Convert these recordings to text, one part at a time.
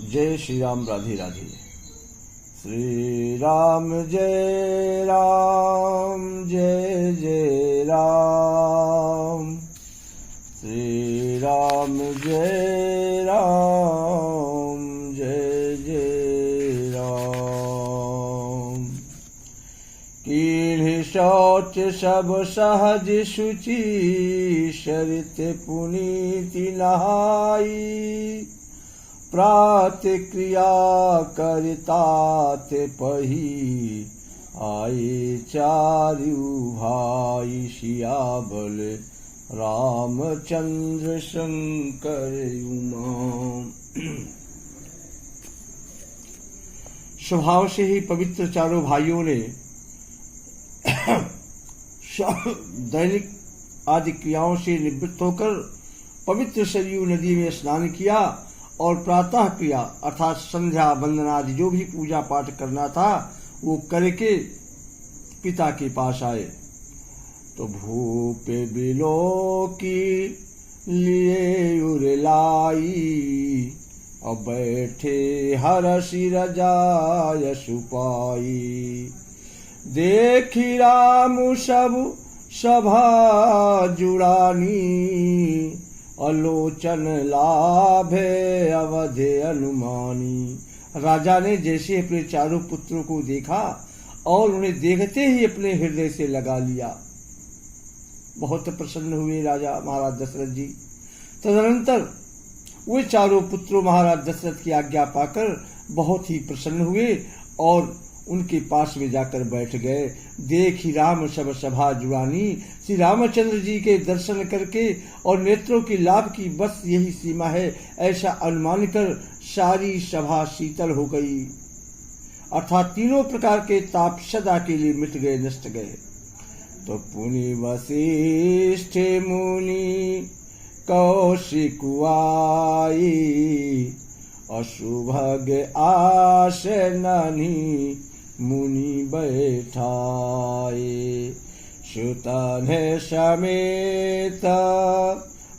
जय श्री राम। राधे राधे। श्री राम जय राम, जय जय राम। श्री राम जय राम, जय जय राम। कीढ़ शौच सब सहज शुचि, शरित पुनीति नहाई। प्रात क्रिया करतात पही, आए चारु भाई। सियाबल रामचंद्र शंकर उमा। स्वभाव से ही पवित्र चारों भाइयों ने दैनिक आदि क्रियाओं से निवृत्त होकर पवित्र सरयू नदी में स्नान किया और प्रातः क्रिया अर्थात संध्या वंदना आदि जो भी पूजा पाठ करना था वो करके पिता के पास आए। तो भूप बिलो की लिए उरलाई, और बैठे हरषि रजाय सुपाई। देखी राम सब सभा जुड़ानी, अलोचन लाभे अवधे अनुमानी। राजा ने जैसे अपने चारों पुत्रों को देखा और उन्हें देखते ही अपने हृदय से लगा लिया। बहुत प्रसन्न हुए राजा महाराज दशरथ जी। तदनंतर वे चारों पुत्रों महाराज दशरथ की आज्ञा पाकर बहुत ही प्रसन्न हुए और उनके पास में जाकर बैठ गए। देखी राम सब सभा जुड़ानी, श्री रामचंद्र जी के दर्शन करके और नेत्रों की लाभ की बस यही सीमा है, ऐसा अनुमान कर सारी सभा शीतल हो गई। अर्थात तीनों प्रकार के ताप सदा के लिए मिट गए, नष्ट गए। तो पुनि वशिष्ठ मुनि कौशिक आई, अशुभग आस ननि मुनि बैठाए। सुतन समेत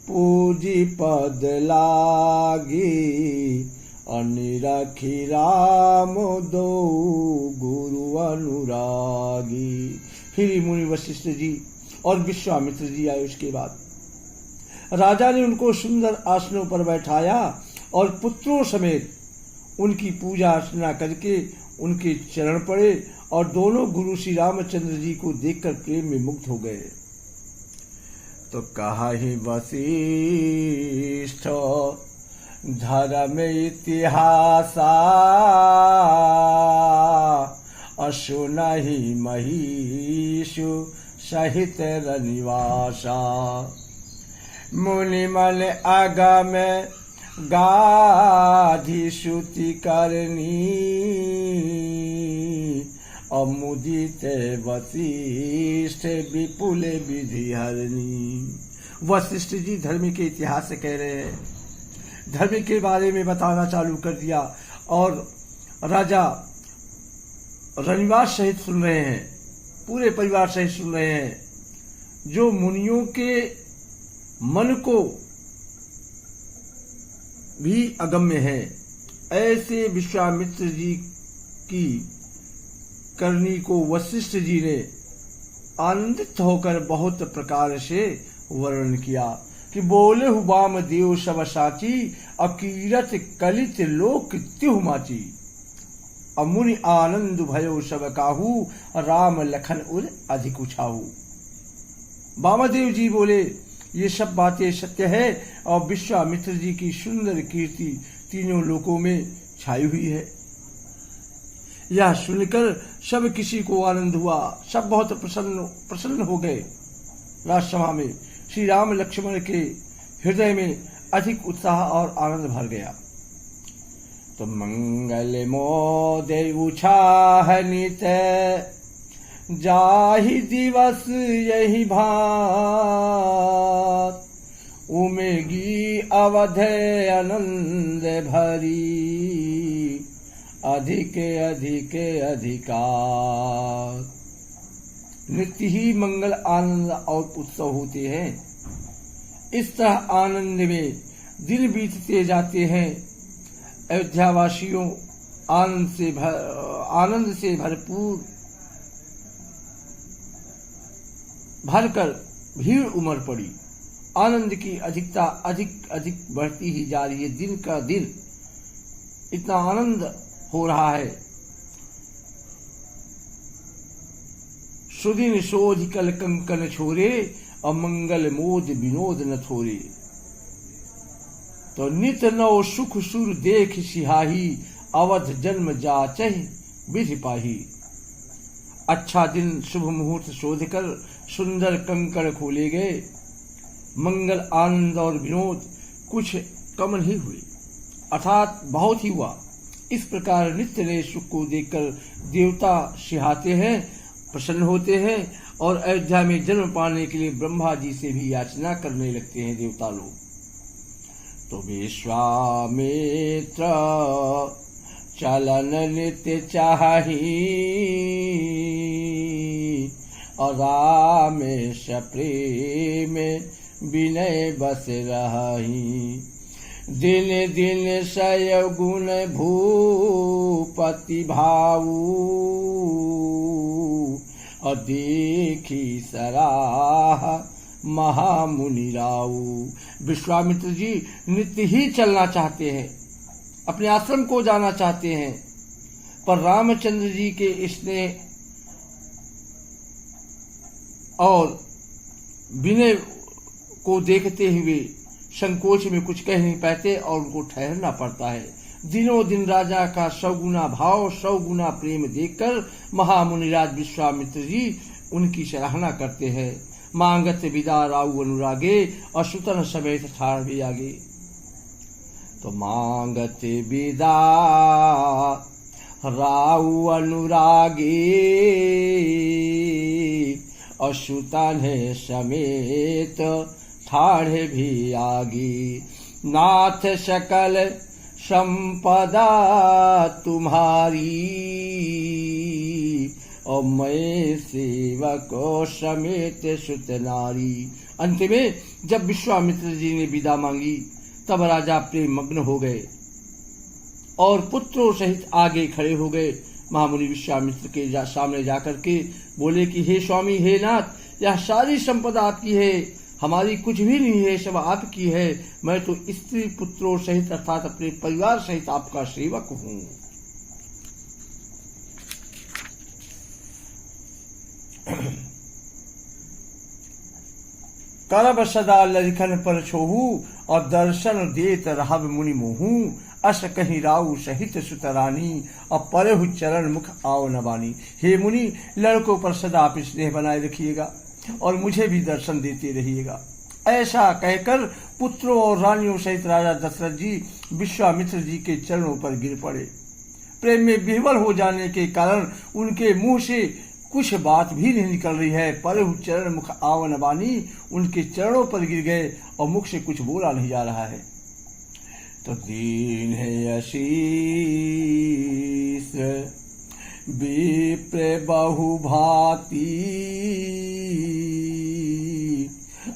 पूजी पद लागी, अनिरखी राम दो गुरु अनुरागी। फिर मुनि वशिष्ठ जी और विश्वामित्र जी आए। उसके बाद राजा ने उनको सुंदर आसनों पर बैठाया और पुत्रों समेत उनकी पूजा अर्चना करके उनके चरण पड़े और दोनों गुरु श्री रामचंद्र जी को देखकर प्रेम में मुग्ध हो गए। तो कहाहि वशिष्ठ धर्म इतिहासा, असुनहि महिषु सहित रनिवासा। मुनिमल अगम गाधि श्रुति करनी, अमुदित वशिष्ठ विपुल विधि हरनी। वशिष्ठ जी धर्म के इतिहास से कह रहे हैं, धर्म के बारे में बताना चालू कर दिया और राजा रनिवास सहित सुन रहे हैं, पूरे परिवार सहित सुन रहे हैं। जो मुनियों के मन को भी अगम्य है, ऐसे विश्वामित्र जी की करनी को वशिष्ठ जी ने आनंदित होकर बहुत प्रकार से वर्णन किया कि बोले हु वाम देव सब साची, अकीरत कलित लोक त्युह माची। अमुनि आनंद भयो सब काहू, राम लखन उर अधिक उछाहू। वामदेव जी बोले ये सब बातें सत्य है और विश्वामित्र जी की सुंदर कीर्ति तीनों लोकों में छाई हुई है। यह सुनकर सब किसी को आनंद हुआ, सब बहुत प्रसन्न हो गए। राजसभा में श्री राम लक्ष्मण के हृदय में अधिक उत्साह और आनंद भर गया। तो मंगल मोदे उछाहनित, जाहि दिवस यही भात। उमेगी अवधे आनंद भरी, अधिक अधिक अधिकार। नित्य ही मंगल आनंद और उत्सव होते हैं। इस तरह आनंद में दिन बीतते जाते हैं। अयोध्यावासियों आनंद से भरकर भीड़ उमड़ पड़ी। आनंद की अधिकता अधिक बढ़ती ही जा रही है। दिन का दिन इतना आनंद हो रहा है। सुदिन शोध कल कंकन छोरे, अमंगल मोद विनोद न थोरे। तो नित नौ सुख सुर देख सिहाही, अवध जन्म जाचहि विधि पाही। अच्छा दिन शुभ मुहूर्त शोध कर सुंदर कंकड़ खोले गए। मंगल आनंद और विनोद कुछ कम नहीं हुए, अर्थात बहुत ही हुआ। इस प्रकार नित्य नए सुख को देखकर देवता सिहाते हैं, प्रसन्न होते हैं और अयोध्या में जन्म पाने के लिए ब्रह्मा जी से भी याचना करने लगते हैं देवता लोग। तो विश्वामित्र चलन नित्य चाही, और रामेश प्रेम विनय बस रही। दिन दिन सय गुण भूपति भाऊ, और देखी सराह महामुनि राऊ। विश्वामित्र जी नित्य ही चलना चाहते हैं, अपने आश्रम को जाना चाहते हैं, पर रामचंद्र जी के स्नेह और विनय को देखते हुए संकोच में कुछ कह नहीं पाते और उनको ठहरना पड़ता है। दिनों दिन राजा का 100 गुना भाव 100 गुना प्रेम देखकर महामुनिराज विश्वामित्र जी उनकी सराहना करते हैं। मांगत विदा राउ अनुरागे, अशुतन समेत ठाड़ भी आगे। तो मांगत विदा राउ अनुरागे, अशुतन समेत ठाढ़े भी आगे। नाथ सकल संपदा तुम्हारी, और मैं सेवक समेत सुत नारी। अंत में जब विश्वामित्र जी ने विदा मांगी तब राजा प्रेम मग्न हो गए और पुत्रों सहित आगे खड़े हो गए। महामुनि विश्वामित्र के सामने जाकर के बोले कि हे स्वामी, हे नाथ, यह सारी संपदा आपकी है, हमारी कुछ भी नहीं है, सब आपकी है। मैं तो स्त्री पुत्रों सहित अर्थात अपने परिवार सहित आपका सेवक हूँ। करब सदा ललिखन पर छोहू, और दर्शन देत रहब मुनि मोहू। अस कहीं राउ सहित सुतरानी, और परहु चरण मुख आओ नबानी। हे मुनि, लड़कों पर सदा आप स्नेह बनाए रखिएगा और मुझे भी दर्शन देते रहिएगा। ऐसा कहकर पुत्रों और रानियों सहित राजा दशरथ जी विश्वामित्र जी के चरणों पर गिर पड़े। प्रेम में विह्वल हो जाने के कारण उनके मुंह से कुछ बात भी नहीं निकल रही है। परहु चरण मुख आओ नबानी, उनके चरणों पर गिर गए और मुख से कुछ बोला नहीं जा रहा है। तो दीन है आशीष विप्र बहु भांति,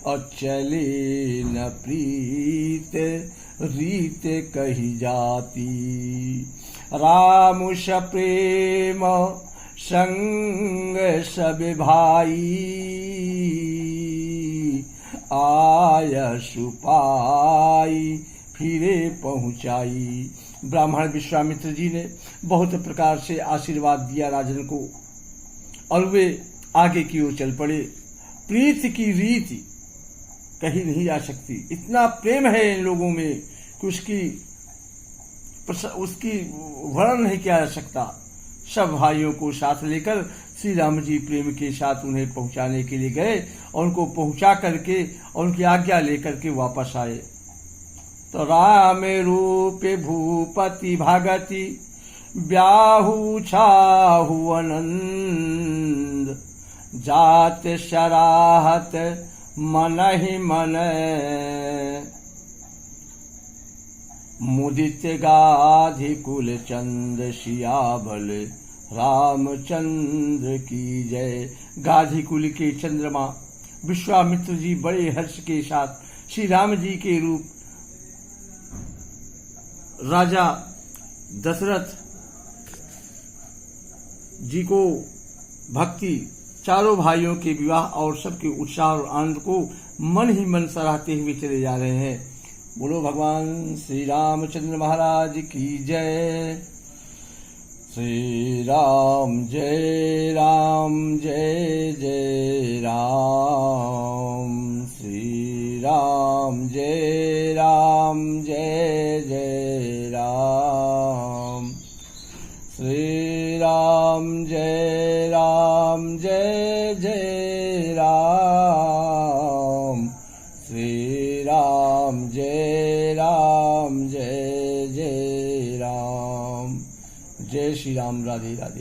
और चले न प्रीत रीत कही जाती। रामुष प्रेम संग सब भाई, आय सुपाई फिरे पहुंचाई। ब्राह्मण विश्वामित्र जी ने बहुत प्रकार से आशीर्वाद दिया राजन को और वे आगे की ओर चल पड़े। प्रीत की रीति कहीं नहीं जा सकती। इतना प्रेम है इन लोगों में कि उसकी वर्णन नहीं किया जा सकता। सब भाइयों को साथ लेकर श्री राम जी प्रेम के साथ उन्हें पहुंचाने के लिए गए और उनको पहुंचा करके और उनकी आज्ञा लेकर के वापस आए। तो राम रूप भूपति भगति ब्याहु छाहु आनंद, जात शराहत मन ही मन, मुदित गाधि कुल चंद्र सियाबल रामचंद्र की जय। गाधी कुल के चंद्रमा विश्वामित्र जी बड़े हर्ष के साथ श्री राम जी के रूप राजा दशरथ जी को भक्ति, चारों भाइयों के विवाह और सबके उत्साह और आनंद को मन ही मन सराहते हुए चले जा रहे हैं। बोलो भगवान श्री रामचंद्र महाराज की जय। श्री राम जय राम जय जय राम। श्री राम जय राम जय जय राम। श्री राम जय राम जय जय राम। श्री राम जय राम जय जय राम। जय श्री राम। राधे राधे।